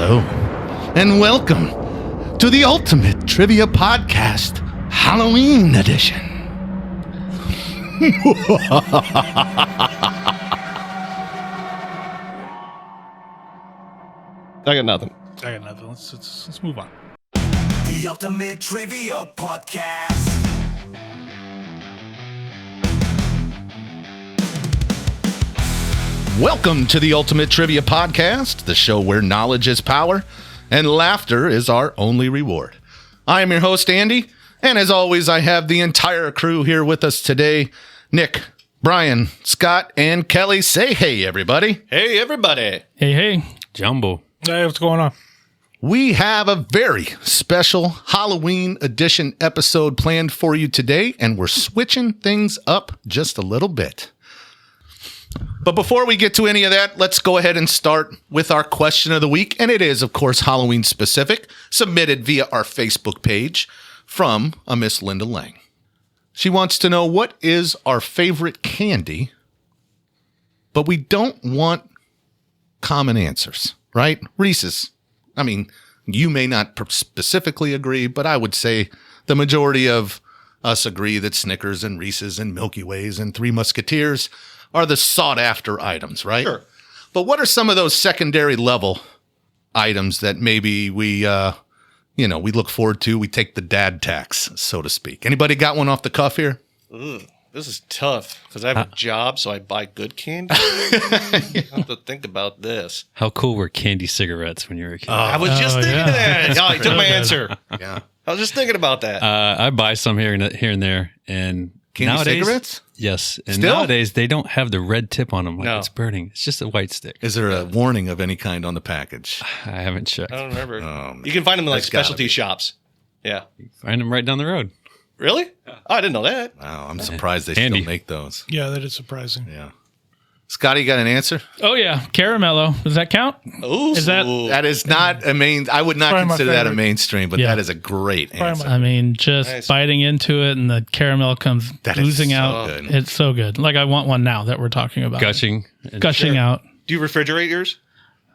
Hello, and welcome to the Ultimate Trivia Podcast, Halloween Edition. I got nothing. Let's move on. The Ultimate Trivia Podcast. Welcome to the Ultimate Trivia Podcast, the show where knowledge is power and laughter is our only reward. I am your host, Andy, and as always, I have the entire crew here with us today. Nick, Brian, Scott, and Kelly. Say hey, everybody. Hey, everybody. Hey. Jumbo. Hey, what's going on? We have a very special Halloween edition episode planned for you today, and we're switching things up just a little bit. But before we get to any of that, let's go ahead and start with our question of the week. And it is, of course, Halloween specific, submitted via our Facebook page from a Miss Linda Lang. She wants to know what is our favorite candy, but we don't want common answers, right? Reese's. I mean, you may not specifically agree, but I would say the majority of us agree that Snickers and Reese's and Milky Ways and Three Musketeers are the sought-after items, right? Sure. But what are some of those secondary level items that maybe we look forward to? We take the dad tax, so to speak. Anybody got one off the cuff here? This is tough because I have a job, so I buy good candy. I have to think about this. How cool were candy cigarettes when you were a kid? I was just thinking of that. Oh, you took my answer. Yeah. I was just thinking about that. I buy some here and there, and Candy nowadays, cigarettes? Yes, and Still? nowadays they don't have the red tip on them like No. it's burning. It's just a white stick. Is there a warning of any kind on the package? I haven't checked. I don't remember. man. You can find them in like That's gotta specialty be. shops. Yeah. Find them right down the road. Really? Oh, I didn't know that. Wow, I'm surprised they Candy. still make those. Yeah, that is surprising. Yeah. Scotty, you got an answer? Oh yeah, caramello. Does that count? Ooh. Is that- That is not a main. I would not Probably my consider that a favorite. mainstream, but Yeah. that is a great Probably answer. my- I mean, just Nice. biting into it and the caramel comes That is oozing so out. good. It's so good. Like I want one now that we're talking about. Gushing. Gushing out. Do you refrigerate yours?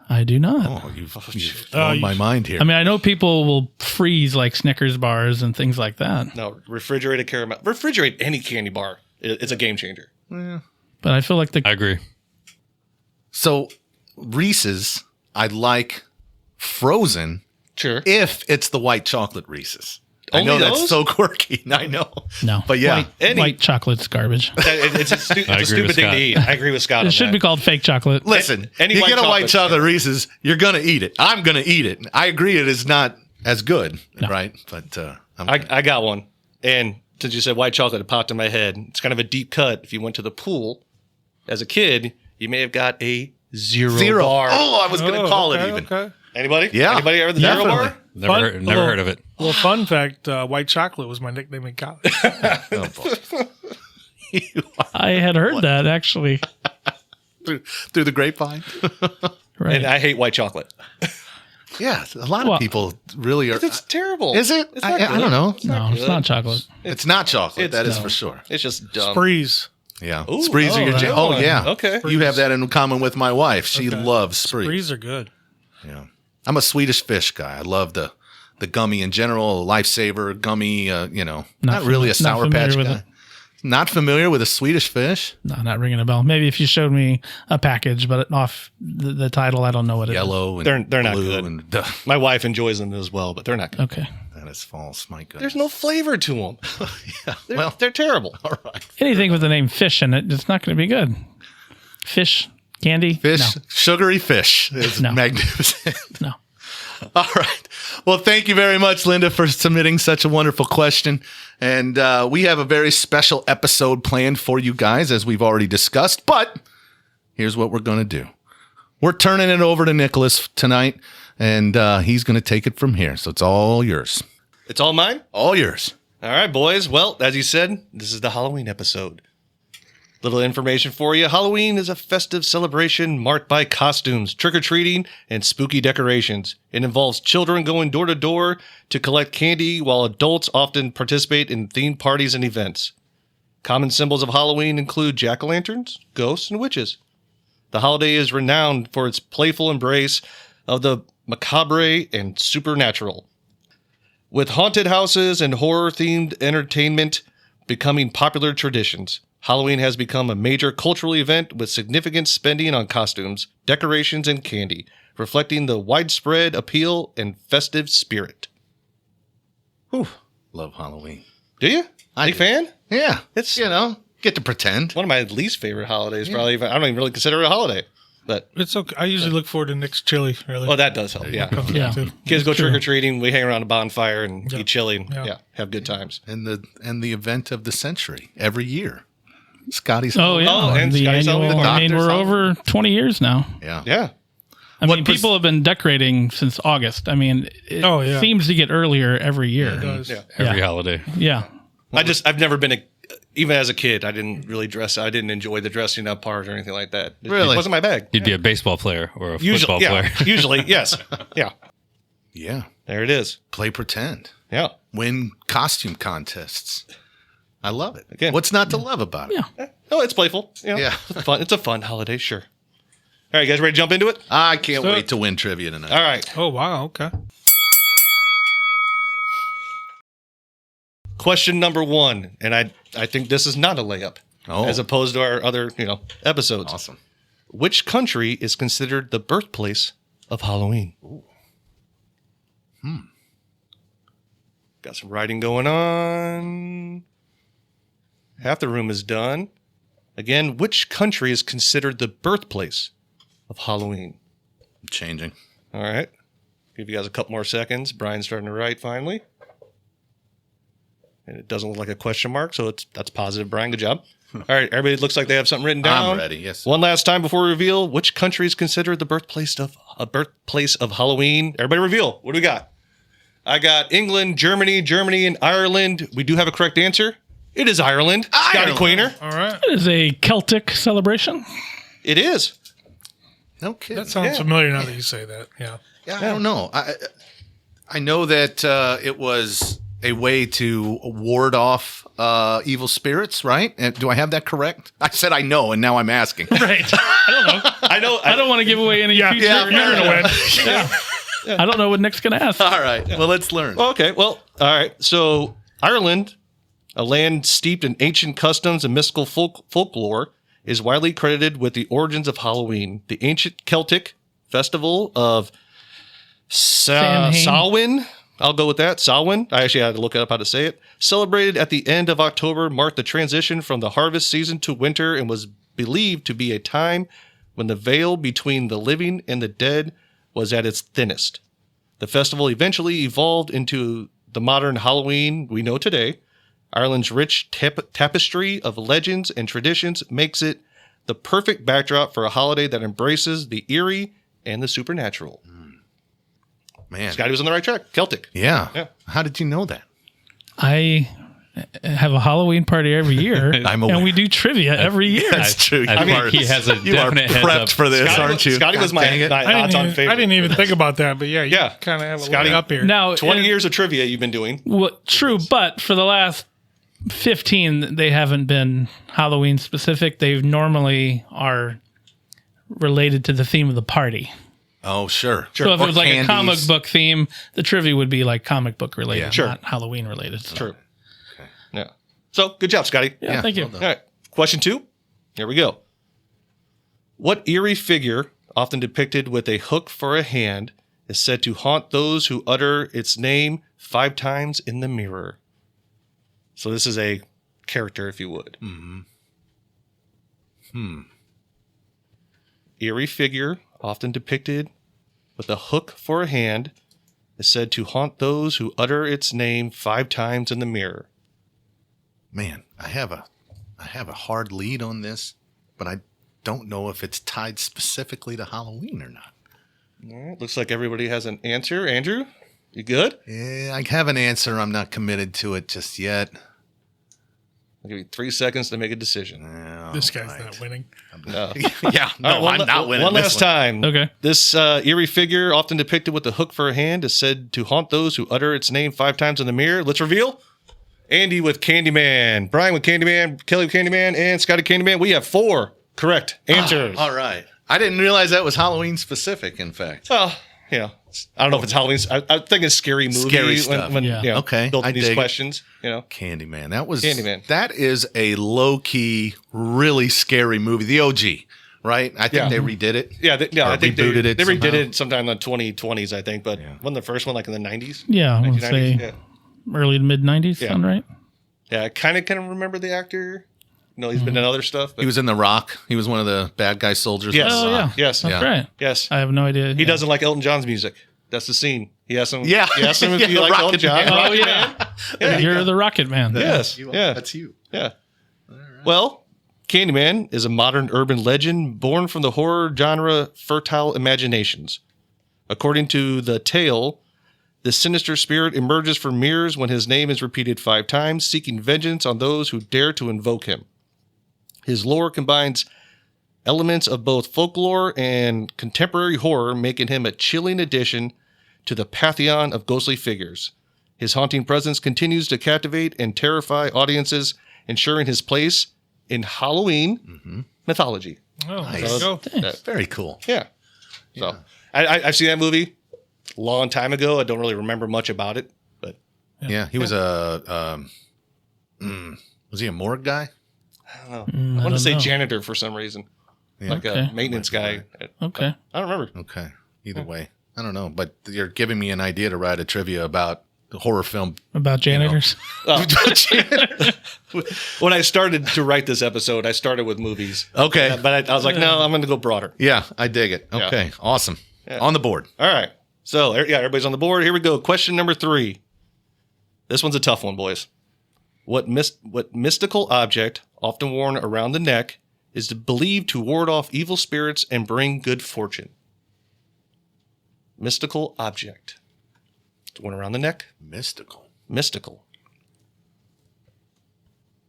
I do not. Oh, you've blown my mind here. I mean, I know people will freeze like Snickers bars and things like that, No, refrigerated caramel. Refrigerate any candy bar. It's a game changer. but I feel like I agree. So Reese's, I like frozen Sure. if it's the white chocolate Reese's. I Only know that's those? so quirky. I know. no. But yeah. White chocolate's garbage. It's a, it's I a agree stupid with thing to Scott. eat. I agree with Scott on It should that. be called fake chocolate. Listen, Any you white get a white chocolate, chocolate Reese's, you're going to eat it. I'm going to eat it. I agree it is not as good, right? But I got one. And since you said white chocolate, it popped in my head. It's kind of a deep cut. If you went to the pool as a kid, you may have got a zero bar. Oh, I was going to call it even. Okay. Anybody? Yeah, Anybody ever the definitely. zero bar? Never heard of it. Well, fun fact: white chocolate was my nickname in college. Oh, boy. I had heard that actually. Through the grapevine. Right. And I hate white chocolate. Yeah, a lot Well- of people really are. It's terrible. Is it? It's not I good. don't know. no, it's not chocolate. It's not chocolate. It's That is dumb. for sure. It's just dumb. Sprees. Yeah. Ooh, Sprees are your that's a jam. good Oh, one. yeah. Okay. You have that in common with my wife. She Okay. loves Sprees. Sprees are good. Yeah. I'm a Swedish fish guy. I love the gummy in general, a lifesaver, gummy, not really a Sour familiar Patch with guy. it. Not familiar with a Swedish fish? No, not ringing a bell. Maybe if you showed me a package, but off the title, I don't know what it is. Yellow and They're not blue good. and My wife enjoys them as well, but they're not good. Okay. that is false. My goodness. There's no flavor to them. Well, They're terrible. all right. Anything with the name fish in it, it's not going to be good. Fish, candy, Fish, sugary fish is No. magnificent. No. All right. Well, thank you very much, Linda, for submitting such a wonderful question. And we have a very special episode planned for you guys, as we've already discussed. But here's what we're going to do. We're turning it over to Nicholas tonight, and he's going to take it from here. So it's all yours. It's all mine? All yours. All right, boys. Well, as you said, this is the Halloween episode. Little information for you. Halloween is a festive celebration marked by costumes, trick-or-treating, and spooky decorations. It involves children going door to door to collect candy, while adults often participate in themed parties and events. Common symbols of Halloween include jack-o'-lanterns, ghosts, and witches. The holiday is renowned for its playful embrace of the macabre, and supernatural. With haunted houses and horror-themed entertainment becoming popular traditions, Halloween has become a major cultural event with significant spending on costumes, decorations, and candy, reflecting the widespread appeal and festive spirit. Whew. Love Halloween. Do you? I Big do. fan? Yeah. It's- get to pretend. One of my least favorite holidays, probably. I don't even really consider it a holiday. But, It's okay. I usually look forward to Nick's chili. Really. well, that does help, yeah. Yeah. Too. Kids go True. trick-or-treating, we hang around a bonfire and Yeah. eat chili and Yeah. have good times. And the event of the century every year. Scotty's. Oh yeah, Oh, and the Scotty's annual. Halloween I mean, Doctor's we're Halloween. over 20 years now. Yeah. Yeah. I What mean, people have been decorating since August. I mean, it Oh, yeah. seems to get earlier every year. It does. Yeah. Every Yeah. holiday. Yeah. I've never been even as a kid, I didn't really dress. I didn't enjoy the dressing up part or anything like that. Really? It wasn't my bag. You'd be a baseball player or a Usually, football yeah. player. Usually, yes. Yeah. Yeah. There it is. Play pretend. Yeah. Win costume contests. I love it. Again. What's not to love about it? Yeah. Oh, it's playful. Yeah. It's fun. It's a fun holiday, sure. All right, guys, ready to jump into it? I can't So- wait to win trivia tonight. All right. Oh wow. Okay. Question number 1, and I think this is not a layup, Oh. as opposed to our other episodes. Awesome. Which country is considered the birthplace of Halloween? Got some writing going on. Half the room is done. Again, which country is considered the birthplace of Halloween? I'm changing. All right. Give you guys a couple more seconds. Brian's starting to write finally. And it doesn't look like a question mark, so that's positive, Brian. Good job. All right, everybody looks like they have something written down. I'm ready. Yes. One last time before we reveal which country is considered the birthplace of Halloween. Everybody reveal. What do we got? I got England, Germany, and Ireland. We do have a correct answer. It is Ireland. Scotty Ireland. Queener. All right. It is a Celtic celebration. It is. Okay. That sounds Yeah. familiar now that you say that. Yeah. Yeah, I don't know. I know that it was a way to ward off evil spirits, right? And do I have that correct? I said I know, and now I'm asking. Right. I don't know. I know. I don't want to give away any future. yeah, You're fair gonna win. Yeah. I don't know what Nick's gonna ask. All right. Well, let's learn. Okay. Well, all right. So, Ireland, a land steeped in ancient customs and mystical folklore, is widely credited with the origins of Halloween, the ancient Celtic festival of Samhain. Samhain. I'll go with that. Samhain. I actually had to look up how to say it. Celebrated at the end of October, marked the transition from the harvest season to winter and was believed to be a time when the veil between the living and the dead was at its thinnest. The festival eventually evolved into the modern Halloween we know today. Ireland's rich tapestry of legends and traditions makes it the perfect backdrop for a holiday that embraces the eerie and the supernatural. Man. Scotty was on the right track. Celtic. Yeah. Yeah. How did you know that? I have a Halloween party every year, I'm aware. and we do trivia every year. That's true. I You think are- he has a you are definite heads prepped up. for this, aren't you? Scotty was God dang it. my odds-on favorite. I didn't even think about that, but yeah, you Yeah. kind of have a Scotty- leg up here. Now, 20 years of trivia you've been doing. well, true, but for the last 15, they haven't been Halloween specific. They normally are related to the theme of the party. Oh, sure. So if it Or was like a comic candies. book theme, the trivia would be like comic book related, Yeah. Sure. not Halloween related. True. Yeah. So, good job, Scotty. Yeah, thank you. well done. All right. Question 2. Here we go. What eerie figure, often depicted with a hook for a hand, is said to haunt those who utter its name 5 times in the mirror? So this is a character, if you would. Eerie figure, often depicted with a hook for a hand, is said to haunt those who utter its name 5 times in the mirror. Man, I have a hard lead on this, but I don't know if it's tied specifically to Halloween or not. All right, looks like everybody has an answer. Andrew, you good? Yeah, I have an answer. I'm not committed to it just yet. I'll give you 3 seconds to make a decision. Oh, This guy's right. not winning. No. Yeah, no, All right, I'm not winning. One this last time. Okay. This eerie figure, often depicted with a hook for a hand, is said to haunt those who utter its name 5 times in the mirror. Let's reveal. Andy with Candyman, Brian with Candyman, Kelly with Candyman, and Scotty Candyman. We have 4 correct answers. All right. I didn't realize that was Halloween specific, in fact. Well, I don't know if it's Halloween. I think it's scary movie. Scary stuff. Yeah. Okay, Built I these dig it. questions. Candyman. Candyman. That is a low key, really scary movie. The OG, right? I think they redid it. I think rebooted they it redid somehow. it sometime in the 2020s, I think. But wasn't the first one like in the 90s? Yeah, I would 1990s? say early to mid 90s. Yeah. Sound right? Yeah, I kind of remember the actor. No, he's been in other stuff. But He was in The Rock. He was one of the bad guy soldiers. Yes. in The Oh, yeah. Rock. Yes. That's Yeah. right. Yes. I have no idea. He doesn't like Elton John's music. That's the scene. He asked him. Yeah. He asked him if Yeah, he liked Rocket Elton John. Man. Oh, Rocket yeah. Man. You're the Rocket Man. Yes. Yeah. That's you. Yeah. Well, Candyman is a modern urban legend born from the horror genre fertile imaginations. According to the tale, the sinister spirit emerges from mirrors when his name is repeated 5 times, seeking vengeance on those who dare to invoke him. His lore combines elements of both folklore and contemporary horror, making him a chilling addition to the pantheon of ghostly figures. His haunting presence continues to captivate and terrify audiences, ensuring his place in Halloween mythology. Oh, Nice. there you go. Very cool. Yeah. So I've seen that movie a long time ago. I don't really remember much about it, but Yeah, he was was he a morgue guy? I don't know. I want to say janitor for some reason, like Okay. a maintenance guy. Okay. I don't remember. Okay. Either way, I don't know, but you're giving me an idea to write a trivia about the horror film. About janitors. When I started to write this episode, I started with movies. Okay. But I was like, no, I'm going to go broader. Yeah, I dig it. Okay, awesome. On the board. All right. So, everybody's on the board. Here we go. Question number 3. This one's a tough one, boys. What mystical object, often worn around the neck, is believed to ward off evil spirits and bring good fortune? Mystical object. It's worn around the neck. Mystical.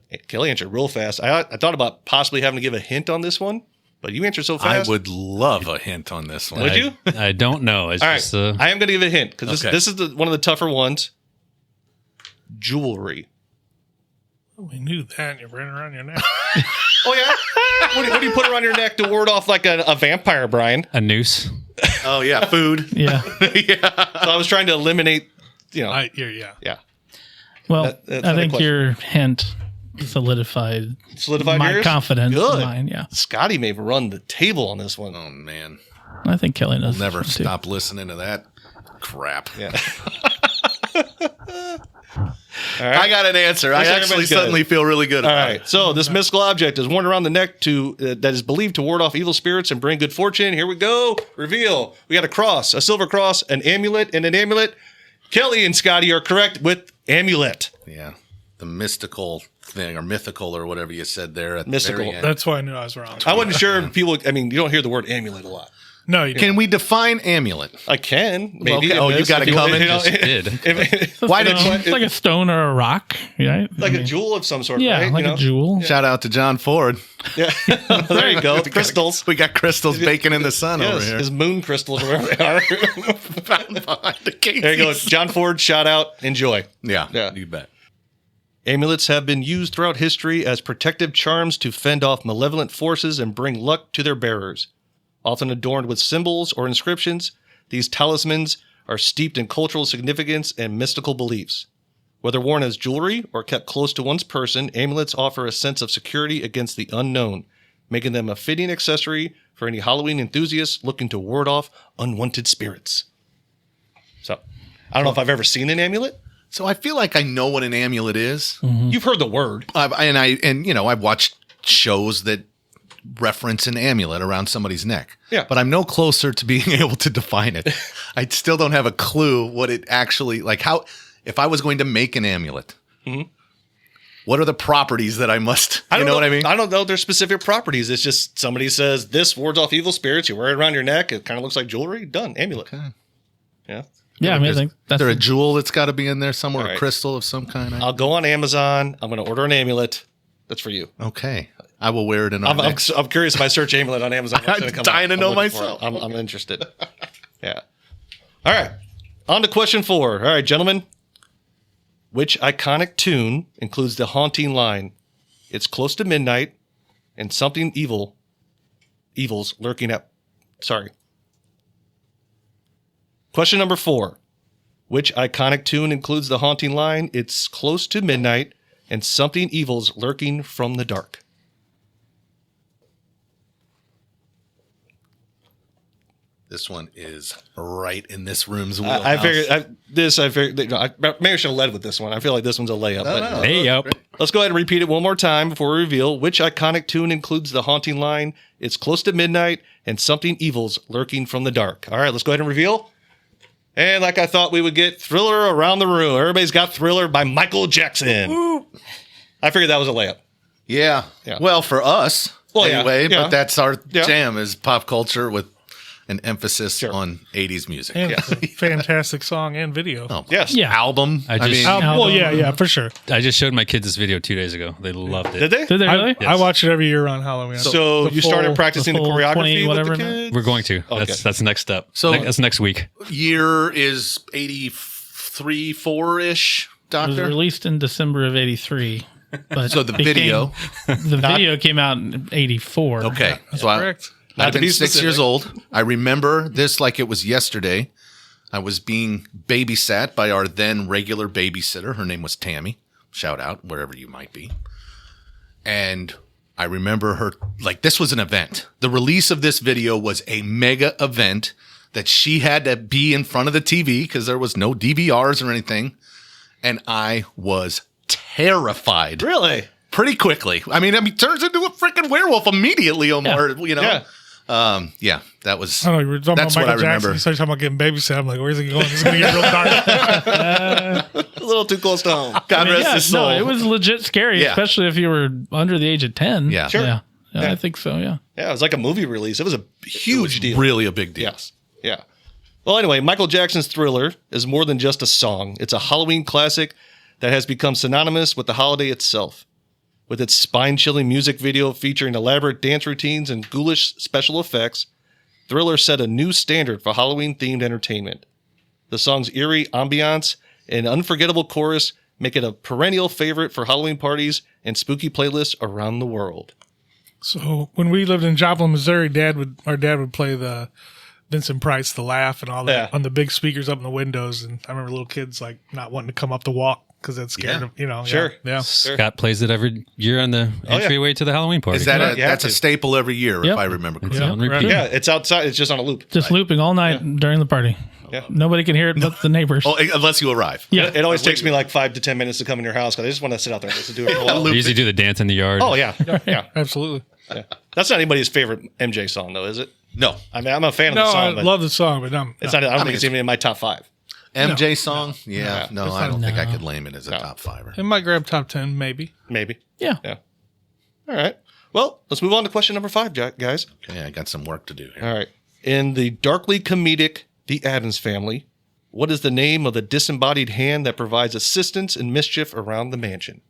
Hey, Kelly answered real fast. I thought about possibly having to give a hint on this one, but you answered so fast. I would love a hint on this one. Would you? I don't know. It's All right. just I am going to give a hint because Okay. this is one of the tougher ones. Jewelry. We knew that. You're running around your neck. Oh, yeah? What do you put around your neck to ward off like a vampire, Brian? a noose. Oh yeah, food. Yeah. So I was trying to eliminate, Yeah. yeah. Well, That's I not a think question. your hint solidified Solidified yours? confidence Good. in mine. Yeah. Scotty may run the table on this one. Oh man, I think Kelly knows. never this one, too. stop listening to that crap. Yeah. I got an answer. I Looks like actually everybody's good. suddenly feel really good All about right. So this mystical object is worn around the neck that is believed to ward off evil spirits and bring good fortune. Here we go. Reveal. We got a cross, a silver cross, an amulet, and an amulet. Kelly and Scotty are correct with amulet. it. Yeah, the mystical thing or mythical or whatever you said there. At Mystical. The very end. That's why I knew I was wrong. I wasn't sure if people. I mean, you don't hear the word amulet a lot. No, you Can didn't. we define amulet? I can maybe. Okay. Oh, you got it coming? Just did. Why did It's like a stone or a rock, right? like a jewel of some sort? Yeah, right? like a jewel. Shout out to John Ford. Yeah. There you go. Crystals. We got crystals baking in the sun over Yes, here. his moon crystals, wherever they are. Found behind the case. There you go. John Ford, shout out. Enjoy. Yeah, Yeah. you bet. Amulets have been used throughout history as protective charms to fend off malevolent forces and bring luck to their bearers. Often adorned with symbols or inscriptions, these talismans are steeped in cultural significance and mystical beliefs. Whether worn as jewelry or kept close to one's person, amulets offer a sense of security against the unknown, making them a fitting accessory for any Halloween enthusiasts looking to ward off unwanted spirits. So, I don't know if I've ever seen an amulet. So I feel like I know what an amulet is. You've heard the word. I've watched shows that reference an amulet around somebody's neck. Yeah. But I'm no closer to being able to define it. I still don't have a clue what it actually like. How if I was going to make an amulet, what are the properties that I must? You know what I mean? I don't know their specific properties. It's just somebody says this wards off evil spirits. You wear it around your neck. It kind of looks like jewelry. Done. Amulet. Okay. Yeah. Yeah, I mean, I think Is that's there a jewel that's got to be in there somewhere? All right. A crystal of some kind? I'll go on Amazon. I'm going to order an amulet. That's for you. Okay. I will wear it in our next. I'm curious if I search amulet on Amazon. what's I'm gonna come dying up. to know looking for myself. it. I'm interested. Yeah. All right. On to question 4. All right, gentlemen. Which iconic tune includes the haunting line? It's close to midnight and something evils lurking at. Sorry. Question number 4. Which iconic tune includes the haunting line, "It's close to midnight and something evil's lurking from the dark"? This one is right in this room's wheelhouse. I figured, maybe I should have led with this one. I feel like this one's a layup. But Hey, up. let's go ahead and repeat it one more time before we reveal which iconic tune includes the haunting line, "It's close to midnight and something evil's lurking from the dark." All right, let's go ahead and reveal. And like I thought we would get, Thriller around the room. Everybody's got Thriller by Michael Jackson. Woo. I figured that was a layup. Yeah. Yeah. Well, for us, anyway, yeah. but that's our Yeah. jam is pop culture with an emphasis on 80s music. And it's a fantastic song and video. Oh, Yes. Yeah. Album. I just- Well, yeah, for sure. I just showed my kids this video 2 days ago. They loved it. Did they? Did they really? I watch it every year around Halloween. So The you started full- practicing the full choreography 20 with the whatever. kids? We're going to. Okay. That's the next step. So- That's next week. year is 83, 4-ish, It was Doctor? released in December of '83. But So the video. the video came out in '84. Okay. So correct. I've to been be 6 years specific. old. I remember this like it was yesterday. I was being babysat by our then regular babysitter. Her name was Tammy. Shout out wherever you might be. And I remember her like this was an event. The release of this video was a mega event that she had to be in front of the TV because there was no DVRs or anything. And I was terrified. Really? Pretty quickly. I mean, turns into a freaking werewolf immediately, Omar. You know? Yeah. That was. I don't know, you were talking That's about what I Michael Jackson. remember. You started talking about getting babysat. I'm like, where's it going? This is going to get real dark. A little too close to home. God rest Yeah, his soul. no, it was legit scary, Yeah. especially if you were under the age of 10. Yeah. Sure. Yeah, Yeah. I think so. Yeah. Yeah, it was like a movie release. It was a huge deal. Really a big deal. Yes. Yeah. Well, anyway, Michael Jackson's Thriller is more than just a song. It's a Halloween classic that has become synonymous with the holiday itself. With its spine-chilling music video featuring elaborate dance routines and ghoulish special effects, Thriller set a new standard for Halloween-themed entertainment. The song's eerie ambiance and unforgettable chorus make it a perennial favorite for Halloween parties and spooky playlists around the world. So when we lived in Joplin, Missouri, our dad would play the Vincent Price, The Laugh, and all that Yeah. on the big speakers up in the windows. And I remember little kids like not wanting to come up the walk because that's scared Yeah. of, you know. Sure. Yeah. Scott plays it every year on the yeah. entryway to the Halloween party. Is that You have that's a to. staple every year, Yep. if I remember correctly? It's on repeat. Yeah, it's outside. It's just on a loop. Just looping all night during the party. Yeah. Nobody can hear it but the neighbors. Oh, unless you arrive. Yeah. It always takes me like 5 to 10 minutes to come in your house because I just want to sit out there and listen to it for a while. We usually do the dance in the yard. Oh, yeah. Yeah. Absolutely. Yeah. That's not anybody's favorite MJ song, though, is it? No. I mean, I'm a fan No, of the I song, but love the song, but it's not, I don't think mean, it's even in my top 5. MJ song? Yeah. Yeah. No, I don't think I could name it as a top fiver. it might grab top 10, maybe. Maybe. Yeah. Yeah. All right. Well, let's move on to question number 5, guys. Okay, I got some work to do here. All right. In the darkly comedic The Addams Family, what is the name of the disembodied hand that provides assistance and mischief around the mansion?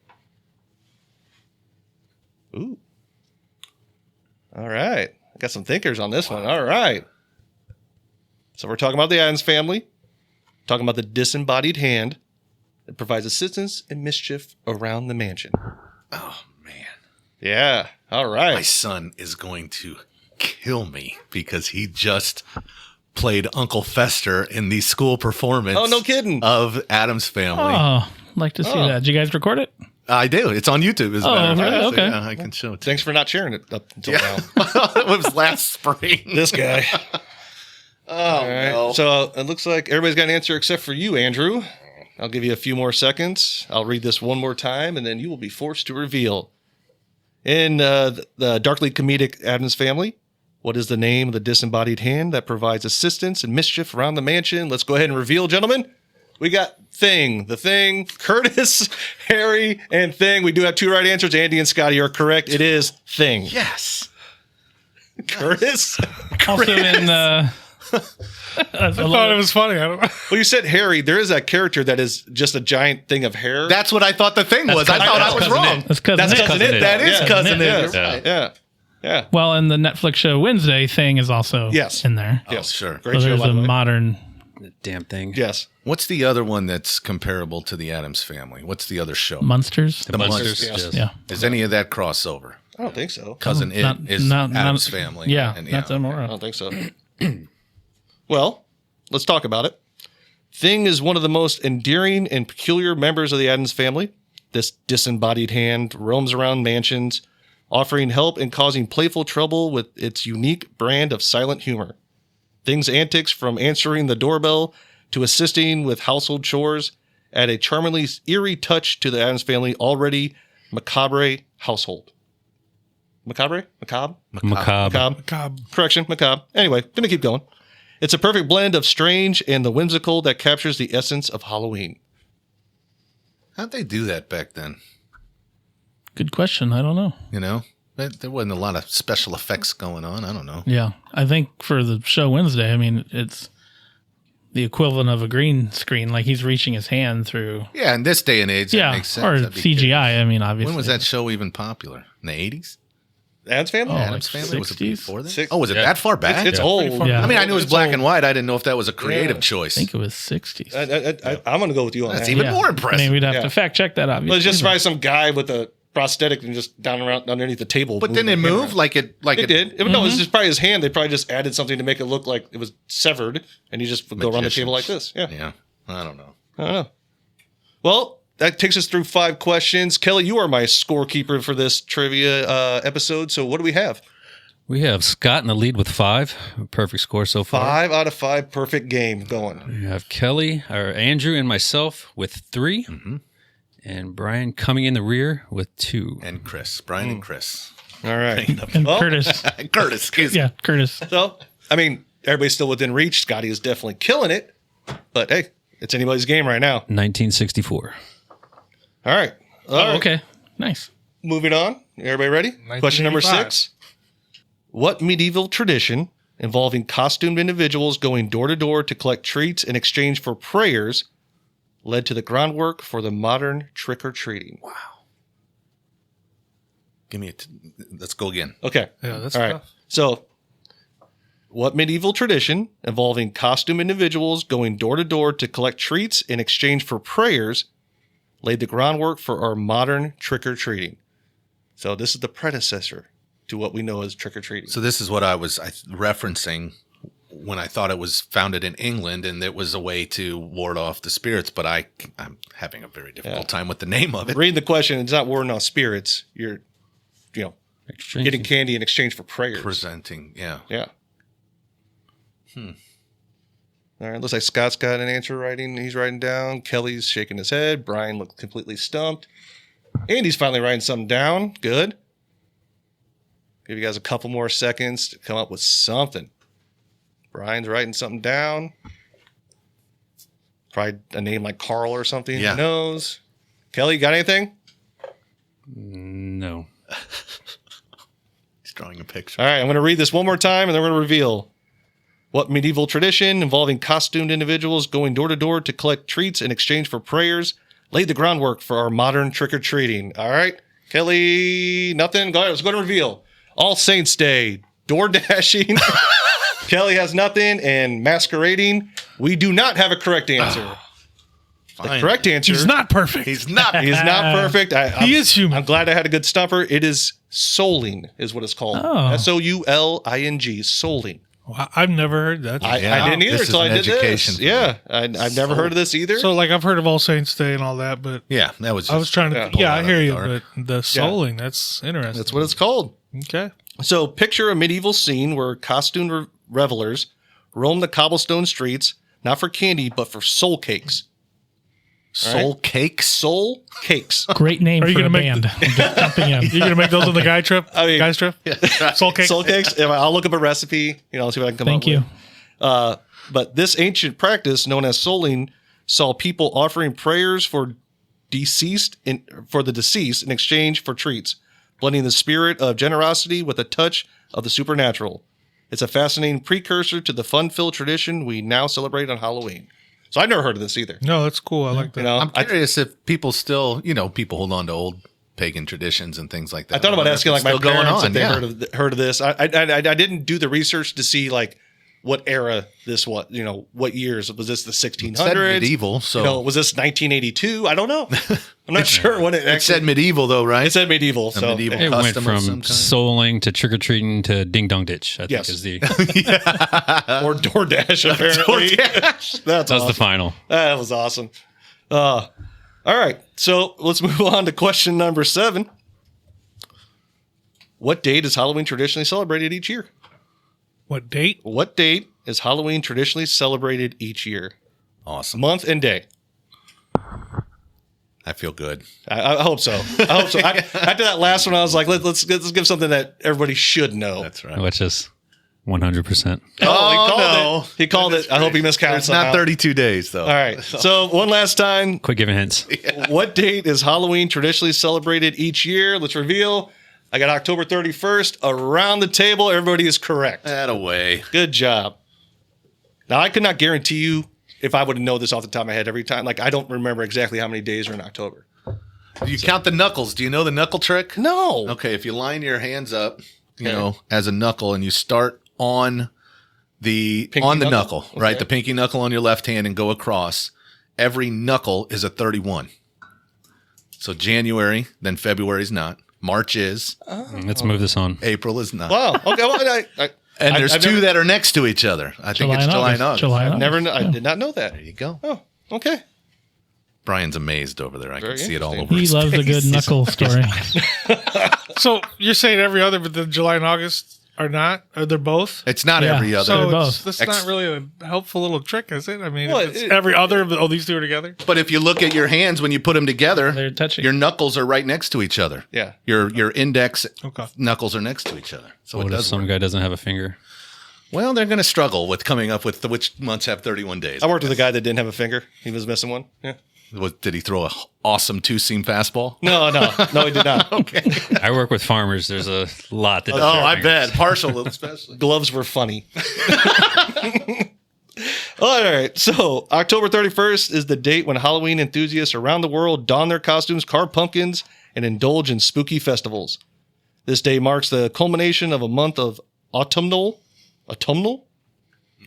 Ooh. All right. I got some thinkers on this one. All right. So we're talking about the Addams Family, talking about the disembodied hand that provides assistance and mischief around the mansion. Oh, man. Yeah. All My right. son is going to kill me because he just played Uncle Fester in the school performance Oh, no kidding. of Adam's Family. Oh, like to see Oh. that. Did you guys record it? I do. It's on YouTube, as a matter of really? fact. So, Okay. yeah, I can show it to Thanks for not sharing it up until you. now. It was last spring. This guy. Oh, All right. no. So it looks like everybody's got an answer except for you, Andrew. I'll give you a few more seconds. I'll read this one more time, and then you will be forced to reveal. In the darkly comedic Addams Family, what is the name of the disembodied hand that provides assistance and mischief around the mansion? Let's go ahead and reveal, gentlemen. We got Thing, the Thing, Curtis, Harry, and Thing. We do have 2 right answers. Andy and Scotty are correct. It is Thing. Yes. Curtis? Also in I thought it was funny. I don't know. Well, you said Harry. There is that character that is just a giant thing of hair. That's what I thought the thing was. I thought I was Cousin wrong. It. That's cousin That's Nick. cousin Cousin it. It. That is Yeah. cousin Yeah. it. You're right. Yeah. Yeah. Well, in the Netflix show Wednesday, Thing is also Yes. in there. Oh, sure. Great So show, there's by a the way. modern. Damn thing. Yes. What's the other one that's comparable to the Adams Family? What's the other show? Monsters. The Monsters, Monsters. yes. Yeah. Is any of that crossover? I don't think so. Cousin It is Adams Family. Yeah, And, not I Amora. don't think so. Well, let's talk about it. Thing is one of the most endearing and peculiar members of the Addams family. This disembodied hand roams around mansions, offering help and causing playful trouble with its unique brand of silent humor. Thing's antics, from answering the doorbell to assisting with household chores, add a charmingly eerie touch to the Addams family already macabre household. Macabre? Macabre? Macabre. Correction, macabre. Anyway, gonna keep going. It's a perfect blend of strange and the whimsical that captures the essence of Halloween. How'd they do that back then? Good question. I don't know. You know, there wasn't a lot of special effects going on. I don't know. Yeah. I think for the show Wednesday, I mean, it's the equivalent of a green screen. Like he's reaching his hand through. Yeah, in this day and age, that makes sense. Or That'd be CGI. good. I mean, obviously. When was that show even popular? In the 80s? Addams family? Oh, Addams like Family? Was it 60s? before that? Was it that far back? It's old. Yeah. I mean, I knew it was It's black old. and white. I didn't know if that was a creative choice. I think it was 60s. I'm going to go with you on That's that. even more impressive. I mean, we'd have Yeah. to fact check that, obviously. But it's just probably some guy with a prosthetic and just down around underneath the table. But didn't it moving the move camera. like It did. No, it was just probably his hand. They probably just added something to make it look like it was severed, and he just would go around the table like this. Yeah. Yeah, I don't know. I don't know. Well, that takes us through 5 questions. Kelly, you are my scorekeeper for this trivia episode. So what do we have? We have Scott in the lead with 5. A perfect score so far. 5 out of 5, perfect game going. We have Kelly, or Andrew, and myself with 3. And Brian coming in the rear with 2. And Chris, Brian and Chris. All right. And Well, Curtis. Curtis, excuse me. Yeah, Curtis. So, I mean, everybody's still within reach. Scotty is definitely killing it. But hey, it's anybody's game right now. 1964. All right. All right. Okay. Nice. Moving on. Everybody ready? Question number 6. What medieval tradition involving costumed individuals going door to door to collect treats in exchange for prayers led to the groundwork for the modern trick-or-treating? Wow. Let's go again. Okay. Yeah, that's All right. tough. So, what medieval tradition involving costume individuals going door to door to collect treats in exchange for prayers laid the groundwork for our modern trick-or-treating? So this is the predecessor to what we know as trick-or-treating. So this is what I was referencing when I thought it was founded in England and it was a way to ward off the spirits, but I'm having a very difficult time with the name of it. Reading the question, it's not warding off spirits. You're, Exchange. getting candy in exchange for prayers. Presenting, yeah. Yeah. All right. Looks like Scott's got an answer writing. He's writing down. Kelly's shaking his head. Brian looks completely stumped. Andy's finally writing something down. Good. Give you guys a couple more seconds to come up with something. Brian's writing something down. Probably a name like Carl or something. Yeah. Who knows? Kelly, you got anything? No. He's drawing a picture. All right. I'm going to read this one more time and then we're going to reveal. What medieval tradition involving costumed individuals going door to door to collect treats in exchange for prayers laid the groundwork for our modern trick-or-treating? All right. Kelly, nothing? Go ahead. Let's go to reveal. All Saints Day, door dashing. Kelly has nothing. And masquerading. We do not have a correct answer. The Fine. correct answer. He's not perfect. He's not. He's not perfect. He is human. I'm glad I had a good stumper. It is souling, is what it's called. Oh. Souling. Souling. Well, I've never heard that. I didn't either This is until I an did education this. for me. Yeah, I've never heard of this either. So, like, I've heard of All Saints Day and all that, but Yeah, that was. I was trying to. Yeah. Yeah, I hear you, Dark. but the souling, that's interesting. That's what it's called. Okay. So picture a medieval scene where costumed revelers roam the cobblestone streets, not for candy, but for soul cakes. Soul cakes. Soul cakes. Great name Are you for a gonna make band. I'm just jumping in. You're going to make those on the guy trip? I mean- Guys trip? Soul cake? Soul cakes. I'll look up a recipe. I'll see what I can come Thank up you. with. But this ancient practice, known as souling, saw people offering prayers for the deceased in exchange for treats, blending the spirit of generosity with a touch of the supernatural. It's a fascinating precursor to the fun-filled tradition we now celebrate on Halloween. So I've never heard of this either. No, that's cool. I like that. I'm curious if people still, people hold on to old pagan traditions and things like that. I thought about wonder if asking it's like my still parents if they yeah. heard of this. I didn't do the research to see like what era this was. What years was this? The 1600s? It said medieval, so was this 1982? I don't know. I'm not sure when it said medieval though, right? It said medieval. So medieval It went custom of some from kind. souling to trick or treating to ding dong ditch. I think Yes. is the or DoorDash apparently. That's that was awesome. the final. That was awesome. All right, so let's move on to question number 7. What date is Halloween traditionally celebrated each year? What date? What date is Halloween traditionally celebrated each year? Awesome. Month and day. I feel good. I hope so. After that last one, I was like, let's give something that everybody should know. That's right. Which is 100%. He called it. I hope he miscounted. It's not 32 days though. All right. So one last time, Quit giving hints. what date is Halloween traditionally celebrated each year? Let's reveal. I got October 31st. Around the table, everybody is correct. That away. Good job. Now, I could not guarantee you if I would know this off the top of my head every time. Like, I don't remember exactly how many days are in October. You count the knuckles. Do you know the knuckle trick? No. Okay, if you line your hands up, as a knuckle, and you start on the Pinky knuckle, knuckle? right? Okay. The pinky knuckle on your left hand and go across. Every knuckle is a 31. So January, then February's not. March is. Let's move this on. April is not. Wow. Okay. Well, And there's I've two never- that are next to each other. I think it's July and August. July and August. I did not know that. There you go. Oh, okay. Brian's amazed over there. I Very can see it all interesting. over He his loves a face. good knuckle story. So you're saying every other, but the July and August are not? Are they both? It's not Yeah. every other. So They're it's, both. that's not really a helpful little trick, is it? I mean, Well, if it's it- every other, but these two are together. But if you look at your hands when you put them together, They're touching. your knuckles are right next to each other. Yeah. Your index Okay. knuckles are next to each other. So What it if does some work. guy doesn't have a finger? Well, they're going to struggle with coming up with which months have 31 days. I worked with a guy that didn't have a finger. He was missing one. Yeah. Did he throw a awesome 2-seam fastball? No, he did not. Okay. I work with farmers. There's a lot that. Oh, I bet. Partial, especially. Gloves were funny. All right. So October 31st is the date when Halloween enthusiasts around the world don their costumes, carve pumpkins, and indulge in spooky festivals. This day marks the culmination of a month of autumnal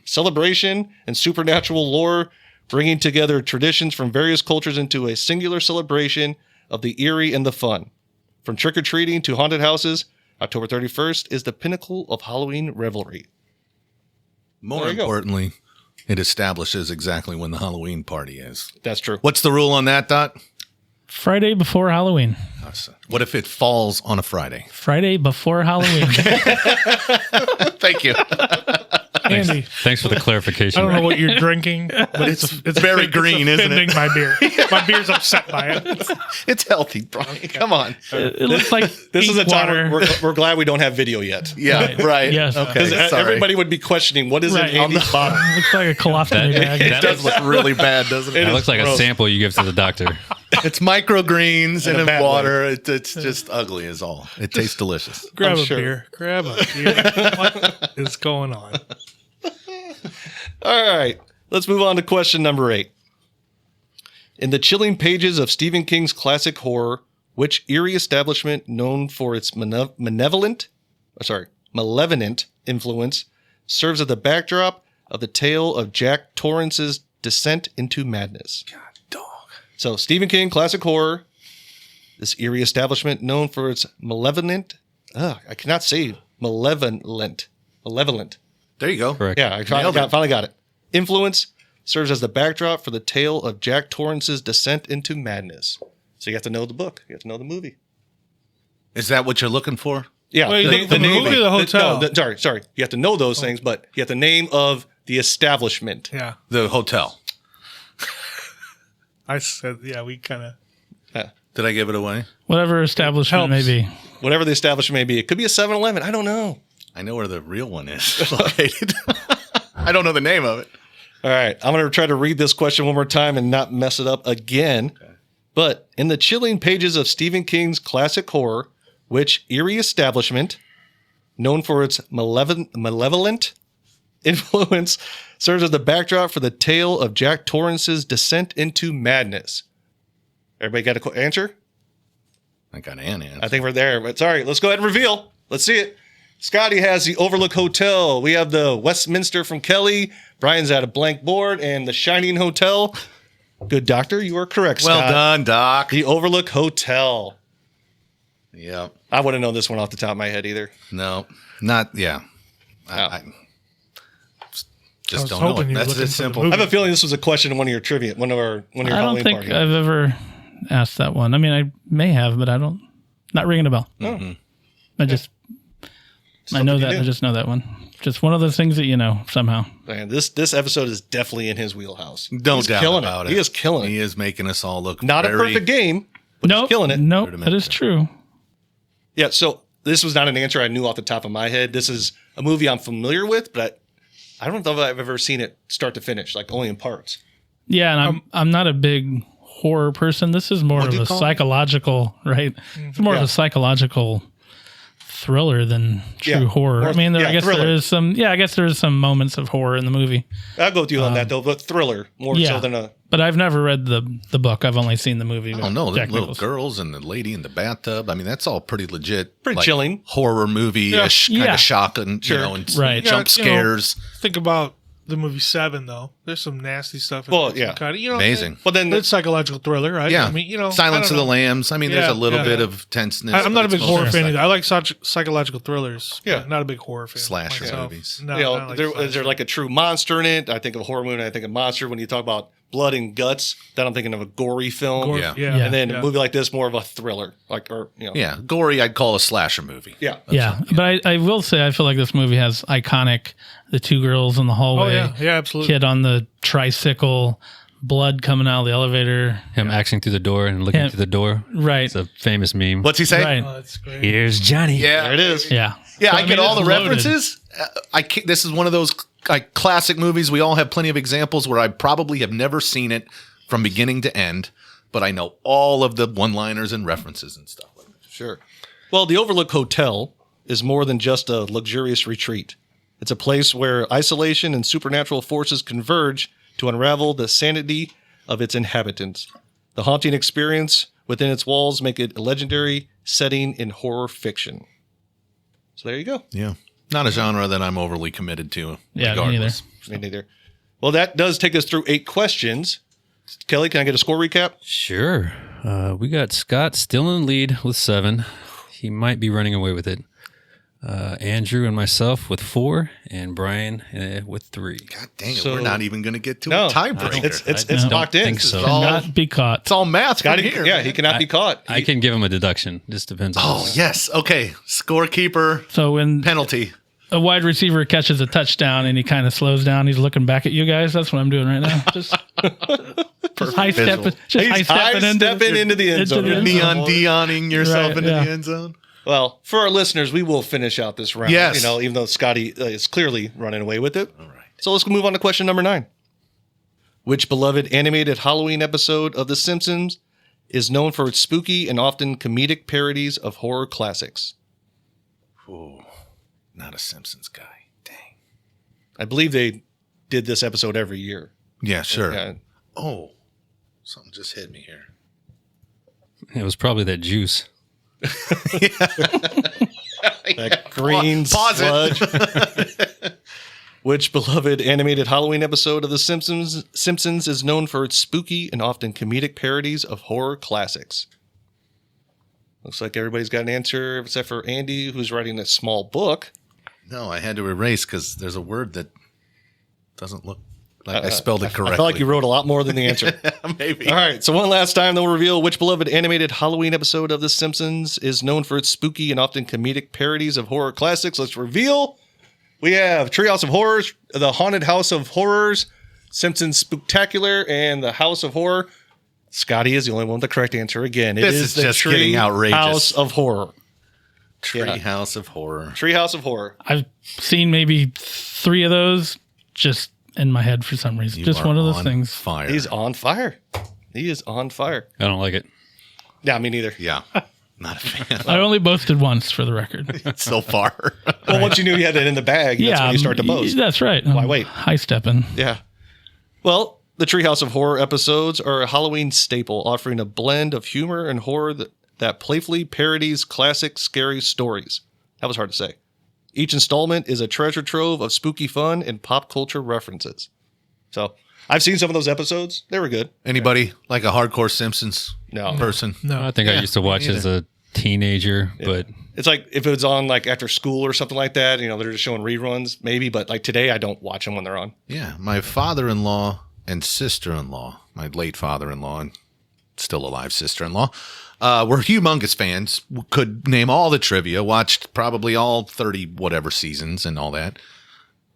celebration and supernatural lore, bringing together traditions from various cultures into a singular celebration of the eerie and the fun. From trick-or-treating to haunted houses, October 31st is the pinnacle of Halloween revelry. More There you go. importantly, it establishes exactly when the Halloween party is. That's true. What's the rule on that, Dot? Friday before Halloween. What if it falls on a Friday? Friday before Halloween. Thank you. Andy, Thanks for the clarification. I don't know what you're drinking, but it's very green, isn't it? offending my beer. My beer's upset by it. It's healthy, Brian. Come on. it looks like This is a ink time water. we're glad we don't have video yet. Yeah, right. Yes. Okay. Because Sorry. everybody would be questioning what is Right. in Andy's bottle. Looks like a colostomy bag. It does look really bad, doesn't it? That looks like gross. a sample you give to the doctor. It's microgreens In a and bad in water. It's just ugly is all. It tastes delicious. Grab I'm a sure. beer. Grab a beer. What is going on? All right, let's move on to question number 8. In the chilling pages of Stephen King's classic horror, which eerie establishment known for its malevolent influence serves as the backdrop of the tale of Jack Torrance's descent into madness? God, dog. So Stephen King classic horror, this eerie establishment known for its malevolent. I cannot say malevolent. There you go. Correct. Yeah, I finally got it. Influence serves as the backdrop for the tale of Jack Torrance's descent into madness. So you have to know the book. You have to know the movie. Is that what you're looking for? Yeah, Wait, the movie or the hotel? Sorry. You have to know those things, but you have the name of the establishment. Yeah. The hotel. I said, yeah, we kind of. Did I give it away? Whatever establishment Helps. may be. Whatever the establishment may be. It could be a 7-Eleven. I don't know. I know where the real one is located. I don't know the name of it. All right. I'm going to try to read this question one more time and not mess it up again. Okay. But in the chilling pages of Stephen King's classic horror, which eerie establishment, known for its malevolent influence, serves as the backdrop for the tale of Jack Torrance's descent into madness? Everybody got an answer? I got an answer. I think we're there. But sorry, let's go ahead and reveal. Let's see it. Scotty has the Overlook Hotel. We have the Westminster from Kelly. Brian's at a blank board and the Shining Hotel. Good doctor, you are correct, Scott. Well done, Doc. The Overlook Hotel. Yeah. I wouldn't know this one off the top of my head either. No, not, yeah. I just was don't know hoping it. you were That's looking it for the simple. I have a feeling this was a question in one of your trivia, one of your I don't Halloween think parties. I've ever asked that one. I mean, I may have, but I don't. Not ringing a bell. Oh. I just. I know that. I just know that one. Just one of those things that you know somehow. Man, this episode is definitely in his wheelhouse. No He's doubt killing about it. He is killing He it. is making us all look Not a very- perfect game, but Nope, he's killing it. Nope, that is true. Yeah, so this was not an answer I knew off the top of my head. This is a movie I'm familiar with, but I don't know if I've ever seen it start to finish, like only in parts. Yeah, and I'm not a big horror person. This is more What of do you a call it? psychological, right? It's more of Yeah. a psychological thriller than true Yeah. horror. I mean, I guess thriller. there is some. Yeah, I guess there is some moments of horror in the movie, I'll go with you on that though, but thriller more yeah. so than a. but I've never read the book. I've only seen the movie. I don't know, the Jack little Nicholson. girls and the lady in the bathtub. I mean, that's all pretty legit. Pretty chilling. Horror movie-ish, kind Yeah. of shocking, Sure. you know, and Right. jump Yeah, you know, scares. Think about the movie Seven, though. There's some nasty stuff. In Well, there, yeah. kind of, you know, Amazing. But then It's psychological thriller, right? Yeah. I mean, you know, Silence I of don't the know. Lambs. I mean, there's a Yeah, little yeah. bit of tenseness. I'm not a but big it's horror mostly fan either. I like psychological thrillers. Yeah. but not a big horror fan. Slasher myself. movies. No, you know, I don't like is there slasher. like a true monster in it? I think of horror movie, I think of monster. When you talk about blood and guts, then I'm thinking of a gory film. Gore- Yeah. yeah. And then yeah. a movie like this, more of a thriller, like Yeah, gory. I'd call a slasher movie. yeah. Yeah, but I will say I feel like this movie has iconic the two girls in the Oh hallway, yeah, absolutely. kid on the tricycle, blood coming out of the elevator. Him axing through the door and looking Him- through the door. Right, It's a famous meme. What's he say? right. Oh, that's great. Here's Johnny. Yeah, There it is. Yeah, Yeah, So, I mean, get all the it's loaded. references. This is one of those like classic movies. We all have plenty of examples where I probably have never seen it from beginning to end, but I know all of the one-liners and references and stuff like that. Sure. Well, the Overlook Hotel is more than just a luxurious retreat. It's a place where isolation and supernatural forces converge to unravel the sanity of its inhabitants. The haunting experience within its walls make it a legendary setting in horror fiction. So there you go. Yeah, not a genre that I'm overly committed to. Yeah, me regardless. Me neither. Well, that does take us through 8 questions. Kelly, can I get a score recap? Sure. We got Scott still in the lead with 7. He might be running away with it. Andrew and myself with 4, and Brian with 3. God dang it, So- we're not even going to get to No, a tiebreaker. it's I don't locked in. think so. all- Not be caught. It's all math Scotty, from here. yeah, man. he cannot be caught. I can give him a deduction. Just depends on Oh yes, okay. Scorekeeper So when penalty. a wide receiver catches a touchdown and he kind of slows down, he's looking back at you guys. That's what I'm doing right now. Just high visual. stepping, just He's high stepping into the end zone. end Neon Dioning yourself Right, into yeah. the end zone. Well, for our listeners, we will finish out this round. Yes. You know, even though Scotty is clearly running away with it. All right. So let's move on to question number 9. Which beloved animated Halloween episode of The Simpsons is known for its spooky and often comedic parodies of horror classics? Ooh, not a Simpsons guy. Dang. I believe they did this episode every year. Yeah, sure. Yeah. Oh, something just hit me here. It was probably that juice. That green Pause it. sludge. Which beloved animated Halloween episode of The Simpsons is known for its spooky and often comedic parodies of horror classics? Looks like everybody's got an answer except for Andy, who's writing a small book. No, I had to erase because there's a word that doesn't look like I spelled it correctly. I felt like you wrote a lot more than the answer. Maybe. All right, so one last time, then we'll reveal which beloved animated Halloween episode of The Simpsons is known for its spooky and often comedic parodies of horror classics. Let's reveal. We have Treehouse of Horrors, The Haunted House of Horrors, Simpsons Spooktacular, and The House of Horror. Scotty is the only one with the correct answer again. It This is is the just getting outrageous. House of Horror. Treehouse of Horror. Treehouse of Horror. I've seen maybe 3 of those just in my head for some reason. You Just are one of those on things. Fire. He's on fire. He is on fire. I don't like it. Yeah, me neither. Yeah. Not a fan. I only boasted once, for the record. So far. Well, once you knew you had it in the bag, that's when you start to boast. That's right. Why wait? High stepping. Yeah. Well, the Treehouse of Horror episodes are a Halloween staple, offering a blend of humor and horror that playfully parodies classic scary stories. That was hard to say. Each installment is a treasure trove of spooky fun and pop culture references. So I've seen some of those episodes. They were good. Anybody like a hardcore Simpsons No. person? No. I think I used to watch as a teenager, but It's like if it was on like after school or something like that, they're just showing reruns maybe. But like today, I don't watch them when they're on. Yeah, my father-in-law and sister-in-law, my late father-in-law and still alive sister-in-law, were humongous fans. Could name all the trivia. Watched probably all 30 whatever seasons and all that.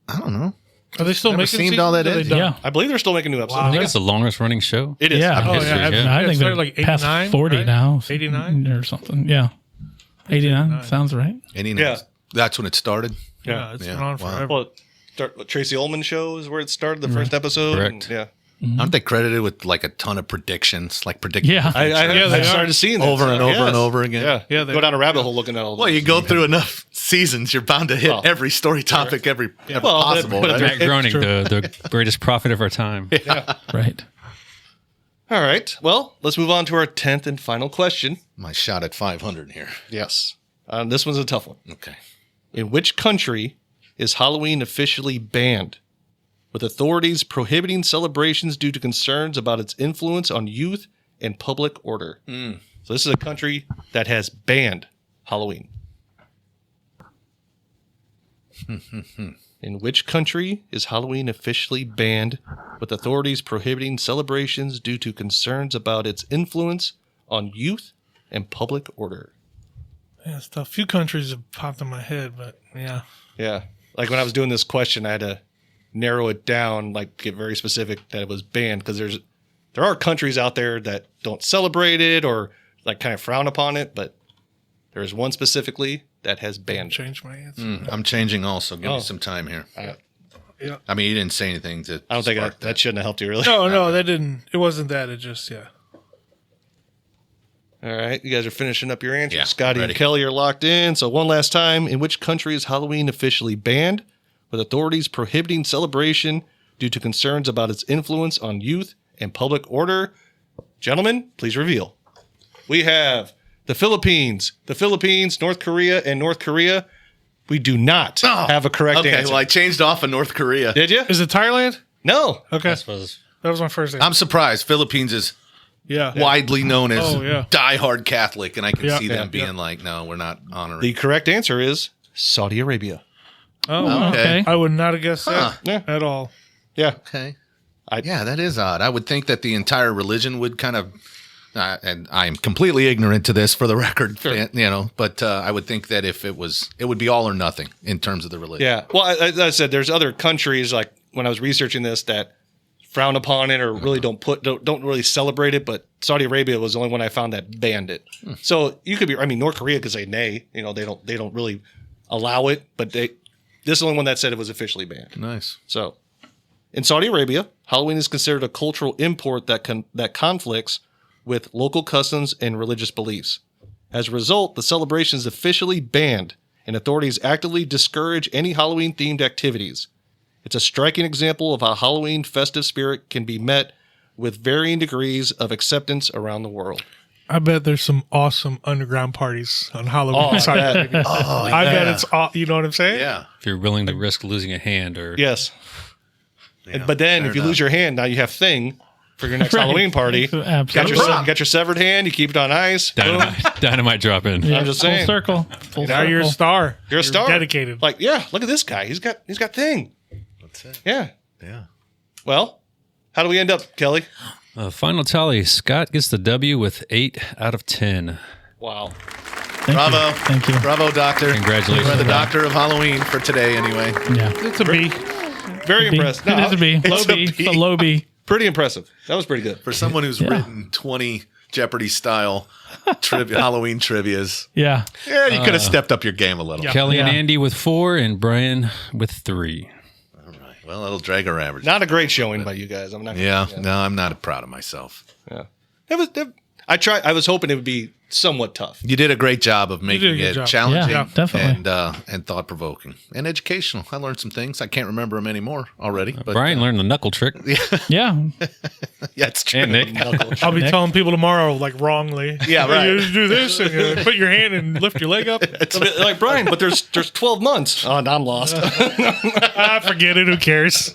I don't know. Are they still Never making seemed all that seasons? Or they in. done? Yeah. I believe they're still making new episodes. I think it's the longest running show. It is. Yeah. Oh, Oh, yeah. yeah. I It think started they're like past 89, 40 right? now. 89? or something. Yeah. 89 sounds right. Yeah. That's when it started. Yeah, it's Yeah, been on wow. forever. Well, Tracy Ullman show is where it started, the first episode. Correct. Yeah. Aren't they credited with like a ton of predictions, like predicting? Yeah. I Yeah, they are. started seeing that Over and stuff. over and Yes. over again. Yeah. Yeah, they- Go down a rabbit hole looking at all Well, you go through enough seasons, you're bound to hit Well, every story topic, every Well, possible. but- right? Matt Groening, the greatest prophet of our time. Right. All right. Well, let's move on to our 10th and final question. My shot at 500 here. Yes. This one's a tough one. Okay. In which country is Halloween officially banned, with authorities prohibiting celebrations due to concerns about its influence on youth and public order? So this is a country that has banned Halloween. In which country is Halloween officially banned, with authorities prohibiting celebrations due to concerns about its influence on youth and public order? Yeah, it's tough. A few countries have popped in my head, but yeah. Yeah. Like when I was doing this question, I had to narrow it down, like get very specific that it was banned, because there are countries out there that don't celebrate it or like kind of frown upon it, but there is one specifically that has banned it. Change my answer. I'm changing also. Give Oh. me some time here. Yeah. I mean, you didn't say anything to I don't think spark that shouldn't have helped you really. No, that didn't. It wasn't that. It just, yeah. All right. You guys are finishing up your answers. Yeah, Scotty ready. and Kelly are locked in. So one last time, in which country is Halloween officially banned, with authorities prohibiting celebration due to concerns about its influence on youth and public order? Gentlemen, please reveal. We have the Philippines, North Korea, and North Korea. We do not have a correct Okay, answer. well, I changed off of North Korea. Did you? Is it Thailand? No. Okay. I suppose. That was my first answer. I'm surprised. Philippines is Yeah. widely known as Oh, yeah. diehard Catholic, and I can Yeah, see them yeah, being yeah. like, no, we're not honoring. The correct answer is Saudi Arabia. Oh, Okay. I would not have guessed that Yeah. at all. Yeah. Okay. I- Yeah, that is odd. I would think that the entire religion would kind of, and I am completely ignorant to this for the record, but I would think that if it would be all or nothing in terms of the religion. Yeah. Well, as I said, there's other countries like when I was researching this that frown upon it or really don't really celebrate it. But Saudi Arabia was the only one I found that banned it. So you could be, I mean, North Korea could say nay. They don't really allow it, but this is the only one that said it was officially banned. Nice. So in Saudi Arabia, Halloween is considered a cultural import that conflicts with local customs and religious beliefs. As a result, the celebration is officially banned, and authorities actively discourage any Halloween-themed activities. It's a striking example of how Halloween festive spirit can be met with varying degrees of acceptance around the world. I bet there's some awesome underground parties on Halloween. Sorry, baby. I bet it's all, you know what I'm saying? Yeah. If you're willing to risk losing a hand or Yes. But then fair if you enough. lose your hand, now you have Thing for your next Halloween party. Absolutely. Got your severed hand, you keep it on ice. Boom. dynamite drop in. Yeah, I'm just saying. Full circle. Full Now you're a circle. star. You're a star. Dedicated. Like, yeah, look at this guy. He's got Thing. That's it. Yeah. Yeah. Well, how do we end up, Kelly? Final tally. Scott gets the W with 8 out of 10. Wow. Bravo. Thank you. Bravo, doctor. Congratulations. You're the doctor of Halloween for today, anyway. Yeah. It's a B. Very B. impressive. It is a B. Low it's a B. B. It's a low B. Pretty impressive. That was pretty good. For someone who's written 20 Jeopardy style Halloween trivias, Yeah. yeah, you could have stepped up your game a little. Yeah. Kelly and Yeah. Andy with 4 and Brian with 3. All right. Well, it'll drag our average. Not a great showing by you guys. I'm not. Yeah. No, I'm not proud of myself. Yeah. It was. I was hoping it would be somewhat tough. You did a great job of did a making good it job. challenging Yeah, definitely. and thought provoking and educational. I learned some things. I can't remember them anymore already. But Brian learned the knuckle trick. Yeah. yeah, it's true. And Nick. I'll be telling people tomorrow, like, wrongly. Yeah, right. You do this and you put your hand and lift your leg up. Like, Brian, but there's 12 months. Oh, now I'm lost. Forget it. Who cares?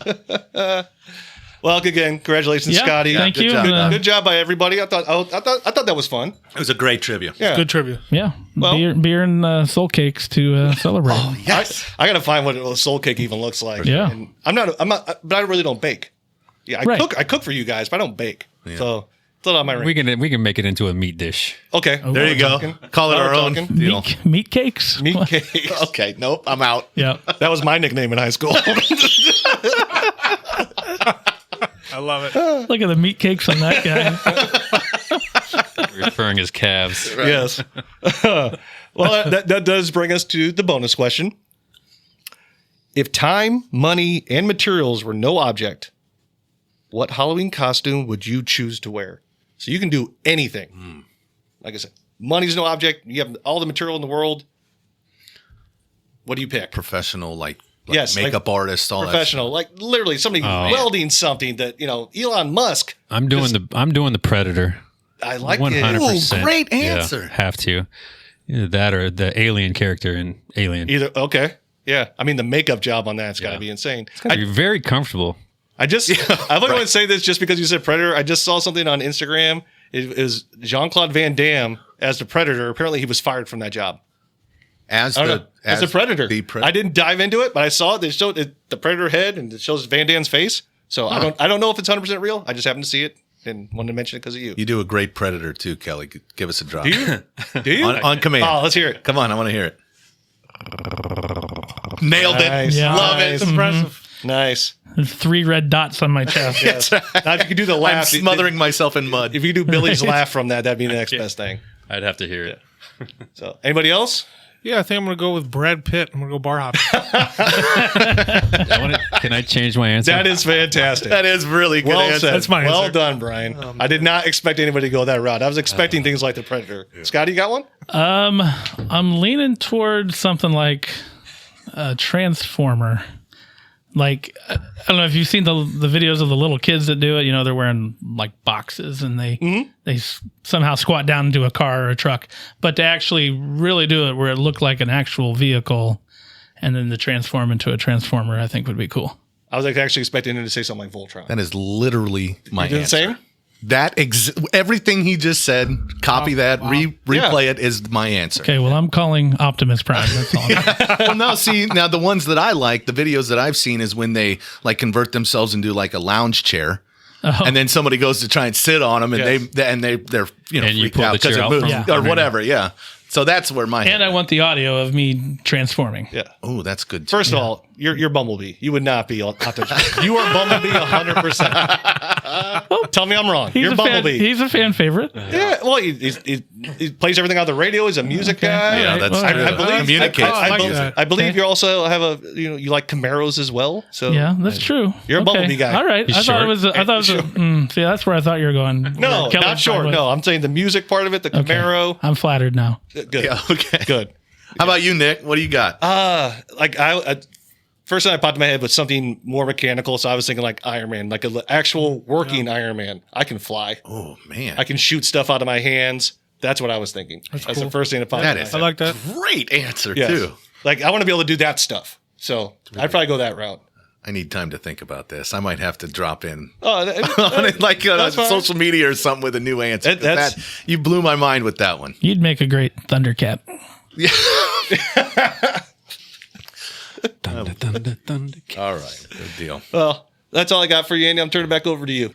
Well, again, congratulations, Yeah, Scotty. thank good you. job. Good job by everybody. I thought that was fun. It was a great trivia. Yeah. Good trivia. Yeah. Well- beer and soul cakes to celebrate. Yes. I gotta find what a soul cake even looks like. Yeah. And I'm not, but I really don't bake. Yeah, Right. I cook for you guys, but I don't bake. So it's a lot on my We range. can make it into a meat dish. Okay. There you go. Call it Now our we're own talking. deal. Meat cakes? Meat cakes. Okay, nope, I'm out. Yeah. That was my nickname in high school. I love it. Look at the meat cakes on that guy. Referring his calves. Yes. Well, that does bring us to the bonus question. If time, money, and materials were no object, what Halloween costume would you choose to wear? So you can do anything. Like I said, money's no object. You have all the material in the world. What do you pick? Professional, like Yes, makeup artist, all Professional, like literally somebody welding something that, Elon Musk. I'm doing the Predator. I like 100%. it. Ooh, great Yeah, answer. have to. Either that or the alien character in Alien. Either okay. Yeah. I mean the makeup job on that's gotta be insane. You're very comfortable. I only want to say this just because you said Predator. I just saw something on Instagram. It was Jean-Claude Van Damme as the Predator. Apparently he was fired from that job. As I don't the know. As a Predator. I didn't dive into it, but I saw it. They showed the Predator head and it shows Van Damme's face. So I don't know if it's 100% real. I just happened to see it and wanted to mention it because of you. You do a great Predator too, Kelly. Give us a drop. Do you? Do you? on command. Oh, let's hear it. Come on, I want to hear it. Nailed Nice. it. Yeah. Love Nice. it. Impressive. Nice. There's 3 red dots on my chest. Yes. Now, if you could do the I'm laugh, smothering myself in mud. If you do Billy's laugh from that, that'd be the next best thing. I'd have to hear it. So, anybody else? Yeah, I think I'm going to go with Brad Pitt. I'm going to go bar hopping. Can I change my answer? That is fantastic. That is really good well answer. said. That's my well answer. done, Brian. I did not expect anybody to go that route. I was expecting things like the Predator. Scotty, you got one? I'm leaning towards something like a Transformer. Like, I don't know if you've seen the videos of the little kids that do it. They're wearing like boxes and they somehow squat down into a car or a truck. But to actually really do it where it looked like an actual vehicle and then to transform into a Transformer, I think would be cool. I was actually expecting him to say something like Voltron. That is literally my You did the answer. same? Everything he just said, copy that, replay it is my answer. Okay, well, I'm calling Optimus Prime. That's all. Well, now the ones that I like, the videos that I've seen is when they like convert themselves into like a lounge chair. And then somebody goes to try and sit on them, and Yes. they're And you freaked pull out the because chair it out moves from Yeah. or whatever. Yeah, so that's where my And I want the audio of me transforming. Yeah. Oh, that's good. Too. First of all, you're Bumblebee. You would not be Optimus. You are Bumblebee 100%. Tell me I'm wrong. You're Bumblebee. He's a fan favorite. Yeah, well, he plays everything on the radio. He's a music guy. Yeah, that's Well, true. I believe. Communicate. I like that. I believe Okay. you also have you like Camaros as well. So Yeah, that's true. You're a Bumblebee guy. All right. He's I thought it short. was. See, that's where I thought you were going. No, Kelly not short. was. No, I'm saying the music part of it, the Camaro. I'm flattered now. Good. Yeah, okay. Good. How about you, Nick? What do you got? Like first thing I popped in my head was something more mechanical. So I was thinking like Iron Man, like an actual working Iron Man. I can fly. Oh man, I can shoot stuff out of my hands. That's what I was thinking. That's the cool. first thing that popped that in my is head. I like that. great answer Yes. too. Like I want to be able to do that stuff. So I'd probably go that route. I need time to think about this. I might have to drop in Oh, on it, like That's fine. social media or something with a new answer. 'Cause That's- that, you blew my mind with that one. You'd make a great Thundercat. Thunder, thunder, thunder. All right, good deal. well, that's all I got for you, Andy. I'm turning it back over to you.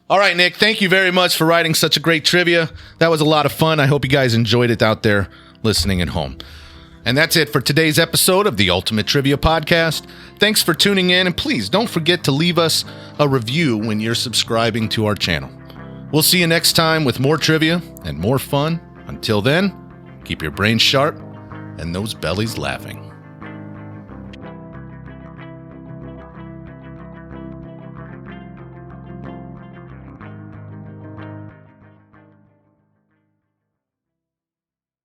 All right, Nick, thank you very much for writing such a great trivia. That was a lot of fun. I hope you guys enjoyed it out there listening at home. And that's it for today's episode of the Ultimate Trivia Podcast. Thanks for tuning in, and please don't forget to leave us a review when you're subscribing to our channel. We'll see you next time with more trivia and more fun. Until then, keep your brains sharp and those bellies laughing.